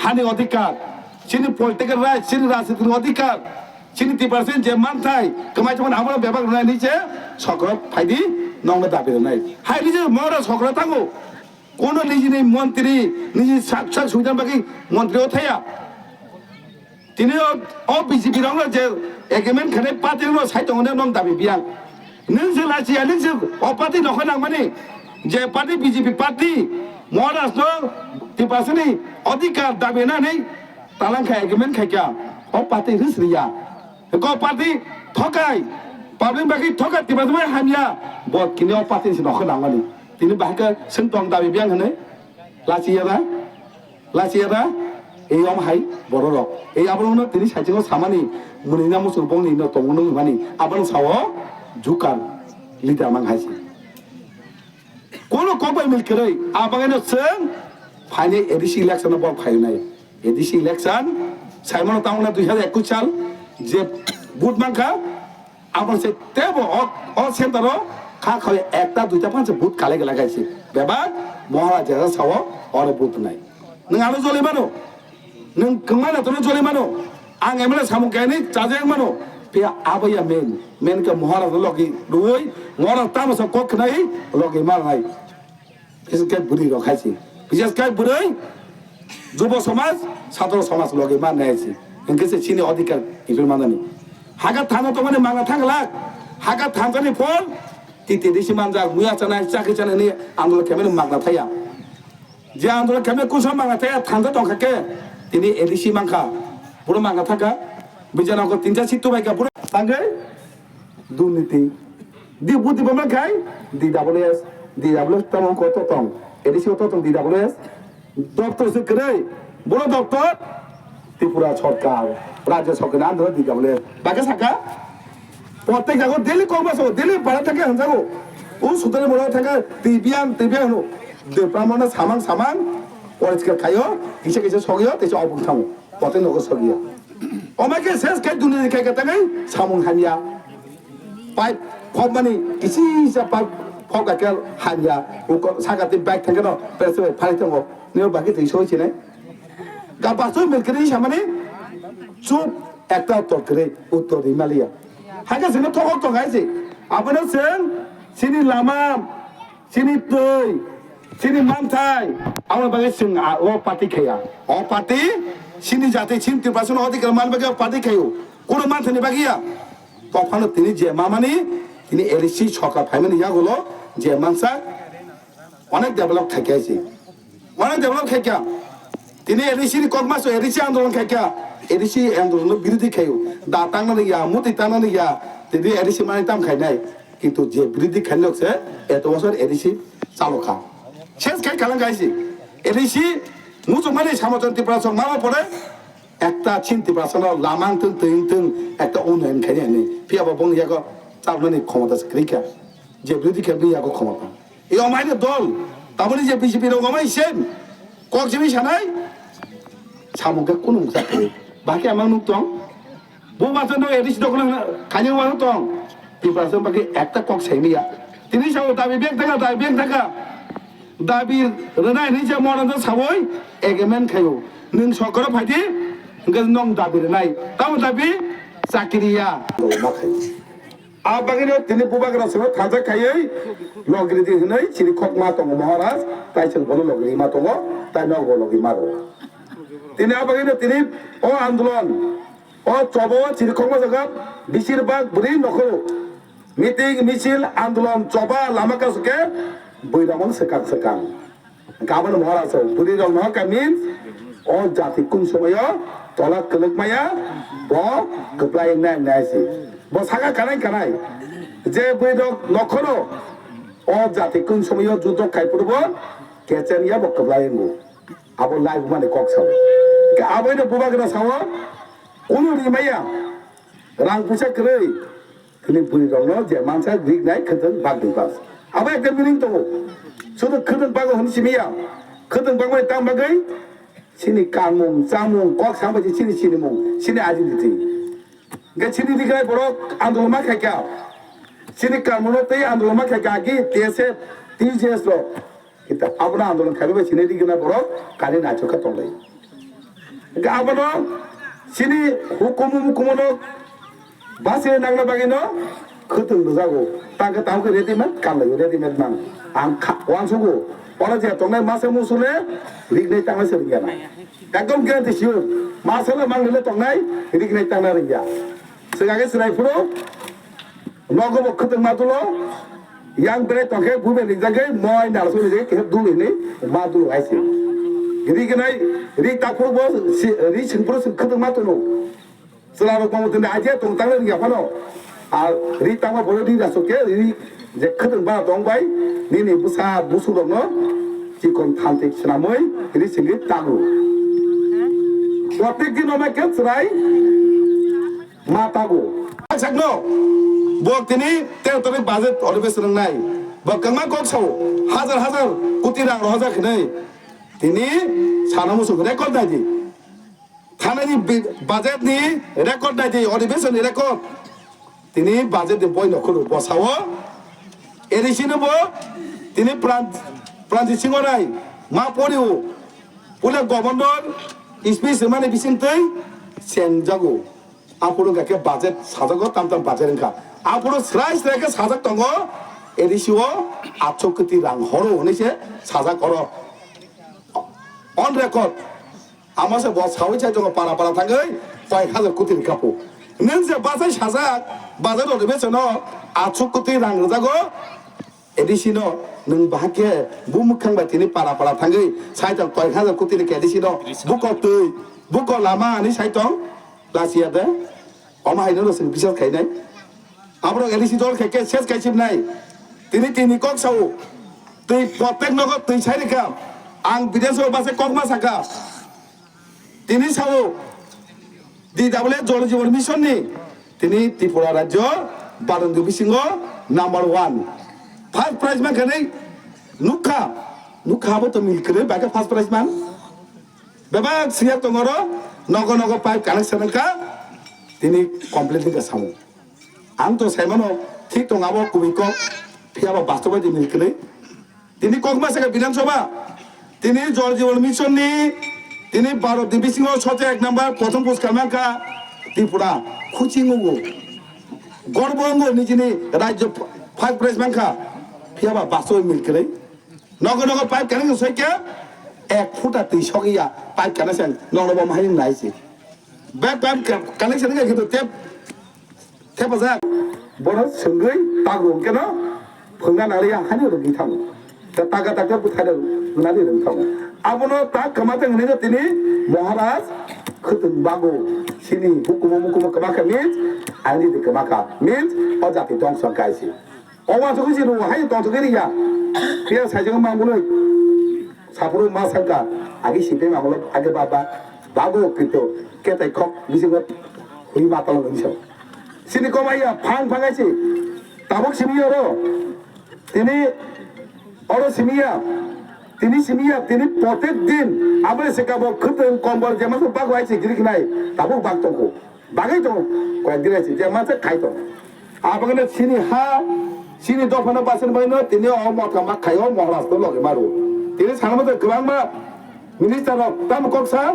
হানি অধিকার চিনি political right চিনি রাজনীতির অধিকার চিনি 3% যে মান থাই কমাই যেমন আমরা ব্যবহার নাই নিচে সকল ফাইদি নংলা দাবি নাই হাই নিজে মরা সকল থাকো কোন নিজে মন্ত্রী নিজে সাক্ষাৎ সুবিধা বাকি মন্ত্রীও থাইয়া তিনি ও বিজেপি রঙ যে এগেমেন্ট খানে পার্টি সাহিত্য নং দাবি বিয়াং नोंसो लाजिया नोंसो पार्टी नखौ नांमानि जे पार्टी बीजेपी पार्टी महाराष्ट्र 3% अधिकार दाबिनानै तालांखा एग्रीमेंट खायका अ पार्टी हिसरिया क पार्टी थकाय पाब्लिक बाकी थकाय 3% हामिया बट किनि अ पार्टी नखौ नांमानि तिनि बाहायका सोंतं दाबि बियां होनो लाजिया এই হাই বড় রক এই আবরণ তিনি সাইজেও সামানি মুনিনা মুসুর বংনি ন তংনো মানি আবরণ সাও जुकार लिटार mang haisi kono kobai milkrai abangano seng phane edisi election bol phainai edisi election saimon taungna 2021 সাল যে বুট মাংখা আবার সে তেবো অ সেন্টারো খা খায় একটা দুইটা পাঁচটা বুট কালে লাগাইছে বেবা মহারাজা সাও অর বুট নাই নং আলো জলে মানো নং কমানা তো জলে মানো আং এমলে সামু গায়নি চাজে মানো पे आबैया मेन के महाराज लगी रुई महाराज तामस कख नहीं लगी मार नहीं विशेष के बुरी रखाइছি विशेष के बुरी যুব সমাজ ছাত্র সমাজ লগে মার নাইছি ইনকেছে চিনি অধিকার ইফিল মানানি হাগা থানা তো মানে মাগা থাকলা হাগা থানজানি ফল তিতে দেশি মানজা মুয়া চানাই চাকি চানানি আন্দোলন কেমনে মাগনা থায়া যে আন্দোলন কেমনে কুসম মাগনা থায়া থানজা দংখাকে তিনি এদিসি মাংখা পুরো মাগনা থাকা বিজয়নগর 3টা সিট বাইকা পুরো সঙ্গে দুর্নীতি দি বুদ্ধি বমলা খাই DWS তম কত তম এডিসি কত তম DWS দপ্তর সে করে বড় দপ্তর ত্রিপুরা সরকার রাজ্য সরকার আন্দোলন DWS বাকি শাখা প্রত্যেক জায়গা দিল্লি কর্মসো দিল্লি বাড়া থাকে হানজাগো ও সুতরে বড় থাকে তিবিয়ান হলো দে প্রামনা সামান পরিষ্কার খাইও কিছু সগিও তেছে অবুল থামো প্রত্যেক নগর সগিয়া অমাকে শেষ খাই দুনিয়া খাই কাটাই সামুং হানিয়া পাইপ ফব মানে ইসি ইসা পাইপ ফব কাকেল হানিয়া ও সাগাতে ব্যাগ থাকে না পেছে ফাই থাকো নিও বাকি তেই সইছে না গাবাসই মিলকরি সামনে চুপ একটা উত্তর করে উত্তর হিমালয়া হাগে সিনে তো গাইছে আপনা সেন সিনি লামা সিনি তৈ সিনি মানথাই আমার বাগে সিং ও পাতি খায়া ও পাতি সিনি যাতে চিন 3% অধিকার মানবাগে পাতি খায়ো কোন মানথানি বাগিয়া তখন তিনি যে মামানি তিনি এরিসি সরকার ফাইমানি ইয়াগুলো যে মানসা অনেক ডেভেলপ খাইছে অনেক ডেভেলপ খাইকা তিনি এরিসির কর্মাস এরিসি আন্দোলন খাইকা এরিসি আন্দোলন বিরোধী খাইও দা টাংনানি ইয়া মুতি টাংনানি ইয়া তিনি এরিসি মানে তাম খাই নাই কিন্তু যে বিরোধী খাইলকছে এত বছর এরিসি চালকা শেষ খাই কালাং গাইছে এরিসি মুসলমানি সামজন 3% মারা পড়ে একটা চিন্তি প্রাসন লামাংตึงএকটা উন্নয়ন খাইনি নেই পিয়াবা বং ইয়াগো চালমানি ক্ষমতা স্ক্রিকা যে বিরোধী খেলবি ইয়াগো ক্ষমতা এই অমাইনের দল তারপরে যে বিজেপি রং অমাইছেন কক্সিমি সানাই সামুকে কোন মুখাতে বাকি আমার মুখ দং বৌমাজন এডিস দখল খাইনি ওয়ানো দং 3% বাকি একটা কক সাইমিয়া তিনি সাও দাবি ব্যাংক থাকা দাবি রনাই নিজে মরন সাবই এগ্রিমেন্ট খাইও নং সরকার ফাইদি নং দাবি রনাই তাও দাবি চাকরিয়া মাখাই আবাগিনো তিনি বুবাগরা সব থাজা খাইই লগরিদি হনাই চিনি খক মা তং মহারাজ তাইছেন বলো লগরি মা তং তাই নগ লগি মারো তিনি আবাগিনো তিনি ও আন্দোলন ও চব চিনি খক মা জায়গা বেশিরভাগ বুড়ি নখো মিটিং মিছিল আন্দোলন চবা লামাকাসকে বৈরামন সেকান গাবন মহারাজ বুড়ি রং কামিন ও জাতি কোন সময় তলা কলক মায়া ব কপ্লাই নাইছি ব সাগা কানাই যে বৈরক নখরো ও জাতি কোন সময় যুদ্ধ খাই পড়ব কেচেনিয়া ব কপ্লাই নু আবো লাইভ মানে কক সাও আবৈনো বুবাগনা সাও কোন রিমাইয়া রাং পুষা করে তিনি বুড়ি রং যে মানসা গ্রিক নাই খতন বাগদি পাস আবা একটা মিনিং তো শুধু খতন বাগো হনসিমিয়া খতন বাগমাই তাম বাগাই সিনি কামুং জামুং কক সামবাজি সিনি মুং সিনি আজিদিতি গে সিনি দিগাই বড় আন্দোলন মা খাইকা সিনি কামুনো তেই আন্দোলন মা খাইকা কি তেসে তিজেস লো কিতা আপনা আন্দোলন খাইবে সিনি দিগনা বড় কালি নাচকা তলাই Abono sini hukum hukumono basi nangna bagino ketung dozago tangke tahu ke ready-made kan lagi ready-made mang angka uang suku orang dia tongai masa musuhnya rignai tangna seringan kagum ganti siu masalah mang lele tongai rignai tangna ringa sebagai serai pro nogo bok ketung matulo yang bere tongke bube rinjagai moi nalasu rinjagai kehep dulu ini matu aisi jadi kenai ri takpur bos ri singpur ketung matulo selalu pemutih aja tong tangna ringa pano ri tangma boleh di rasuke ri je ketung ba tong bai ni busa busu dong no cikon tantik senamoi ri singgit tagu waktu kita nak serai matagu sakno bok tini teritori budget oleh senang nai bok kemana kau tahu hazar kuti rang roza kene tini sana musuh rekod aja thana ni budget ni rekod aja oleh beson rekod tini budget de boy nak kuru bosawo edisi ni bo tini pranti singorai ma poliu pula governor Ispis mana bisintai senjago apuro gak budget sajago tam budget engka apuro serai ke sajak tongo edisiwo achok keti rang horo ini sih sajak koro on record amase bos sawi cai jongo para tanggai koi hajar kuti kapu neng se basai sajak budget ode besono achok keti rang jago edisino neng bahagia bumukang batini para tanggai saya tak koi hajar kuti ni edisino buko lama ni saya tong lasia deh oma ini lo sering bisa kayak ni apro edisino kayak ses kayak cip nai tini kok sau tini potek nogo tini saya dekam ang bidan so bahasa kok masaka tini sau di double jol jol mission ni tini Tripura Rajo Barang Bisingo number 1 first prize man kene nuka apa tuh miliknya bagai first prize man beba siap tongoro nogo pipe kanak senengka tini komplit ke samu anto saya mana tik tong abo kubiko piaba bastoba di miliknya tini kok masa ke bilang coba tini George World Mission ni tini baru di Bisingo sote ek number potong pos kamangka Tripura kucingu gorbongo ni jini rajo first prize man ka piaba bastoba miliknya nogo pipe kanak soike ek futa tui sokiya pipe kanak sen nogo bom hayung naisi back connection ka gitu tep aja boros senggai tagung kena pengan alia hanya udah gitang taga putar nari rentang abono tak kematang ini tini Maharaj keteng bago sini hukum kemaka means ali di kemaka means oja ti dong song kaisi owa suku sini hai dong suku ni ya dia saja mamulu sapuru masangka agi sipe mamulu agi baba bago gitu kita kok bisa buat lima tahun bisa sini kau maya pang aja tabok sini oro ini oro sini ya tini potet din apa sih kabo keteng kompor zaman tu bago aja jadi kenai tabok bag tongko bagai tong kau yang dirasi zaman tu kai tong apa kena sini dofana basen bayno tini omot kamak kayo mohlas tu loge baru tini sana mata kebang ma minister tam koksa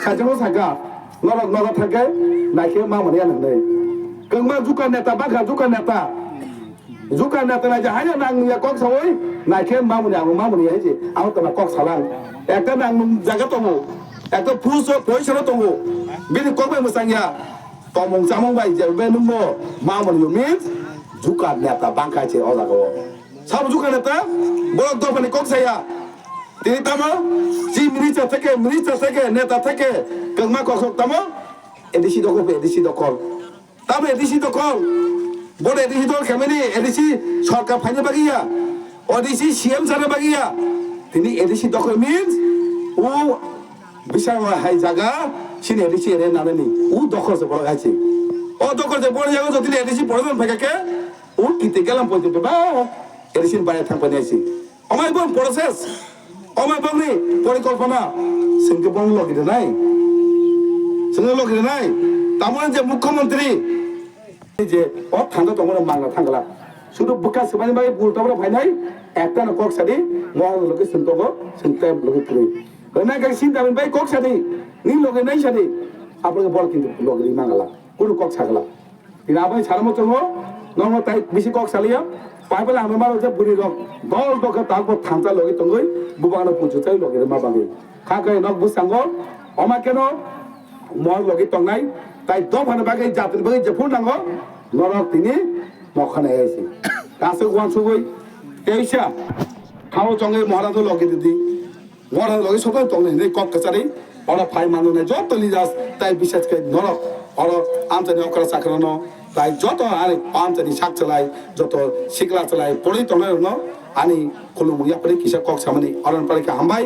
kajian saja norok thagai naiknya mau mana yang nih kengma juga neta baga juga neta aja hanya nang ya kok sawoi naiknya mau mana ya sih aku telah kok salang ekta nang jaga tongo ekta puso poisero tongo bini kok musangnya tomong samong bai jabe nungmo mau mana means juga neta bangka ce olah kau sabu juga neta bolak doa nih kok saya tini tama si minister teke neta teke kengma kok tama edisi dokol tama edisi dokol boleh edisi dokol kemana edisi sorka panya bagiya edisi CM sana bagiya tini edisi dokol means bisa hai jaga sini edisi ini nana ni dokol sebolak aja dokol sebolak jaga so tini edisi bolak pakai kita kelam pun coba edisi banyak thang panjasi omai pun proses omai bang ni porikalpana sengke bang lo gitu nai tamunan je muख्यमंत्री je thangda tongona mangla thangla sudu buka sebani bai bultabra phainai ekta na kok sadi mohol loke sintogo sinte loke kri kana ga sin tamen bai kok sadi নি লগে নাই সাথে আপনাকে বল কিন্তু লগে মাঙ্গালা কোনো cock ছাগলা তিনি আপনি সারা মতো নম তাই বেশি কক চালিয়া পাই পেলে আমি মার বুড়ি রক দল দকে তারপর থামতা লগে তঙ্গই বুবানো পুজো তাই লগে মা বাঙে খাকে নক বুসাঙ্গ অমা কেন মর লগে তংনাই তাই দফানে বাগে জাতির বাগে যে ফুল নাঙ্গ নরক তিনি মখানে আইছে কাছে গুয়ান সুগই এইসা খাও চঙ্গে মহারাজ লগে দিদি মহারাজ লগে সবাই তংনে নেই কক কাচারি অরা ফাই মানু নাই যত লিজাস তাই বিশেষ করে নরক অর আমচানি অকরা চাকরানো তাই যত আরে আমচানি শাক চালাই যত শিকলা চালাই পড়েই তংনে আনি খুলুমুয়া পরে কিসা কক সামনে অরণ পারে হামবাই